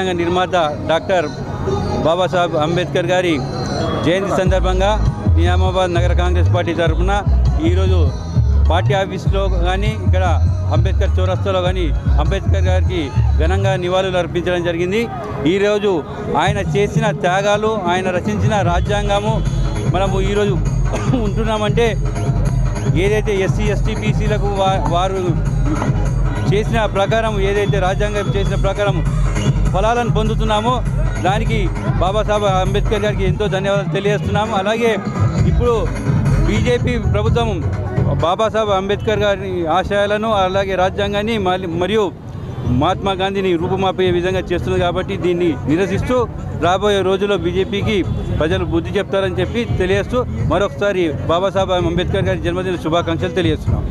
రాజ్యాంగ నిర్మాత డాక్టర్ బాబాసాహెబ్ అంబేద్కర్ గారి జయంతి సందర్భంగా నిజామాబాద్ నగర కాంగ్రెస్ పార్టీ తరఫున ఈరోజు పార్టీ ఆఫీస్లో కానీ ఇక్కడ అంబేద్కర్ చౌరస్తాలో కానీ అంబేద్కర్ గారికి ఘనంగా నివాళులు అర్పించడం జరిగింది. ఈరోజు ఆయన చేసిన త్యాగాలు, ఆయన రచించిన రాజ్యాంగము మనము ఈరోజు ఉంటున్నామంటే ఏదైతే ఎస్సీ ఎస్టీ బీసీలకు వారు చేసిన ప్రకారం, ఏదైతే రాజ్యాంగం చేసిన ప్రకారం ఫలాలను పొందుతున్నామో దానికి బాబాసాహెబ్ అంబేద్కర్ గారికి ఎంతో ధన్యవాదాలు తెలియజేస్తున్నాము. అలాగే ఇప్పుడు బీజేపీ ప్రభుత్వం బాబాసాహెబ్ అంబేద్కర్ గారి ఆశయాలను అలాగే రాజ్యాంగాన్ని మరియు మహాత్మా గాంధీని రూపుమాపే విధంగా చేస్తుంది కాబట్టి దీన్ని నిరసిస్తూ రాబోయే రోజుల్లో బీజేపీకి ప్రజలు బుద్ధి చెప్తారని చెప్పి తెలియజేస్తూ మరొకసారి బాబాసాహెబ్ అంబేద్కర్ గారి జన్మదిన శుభాకాంక్షలు తెలియజేస్తున్నాం.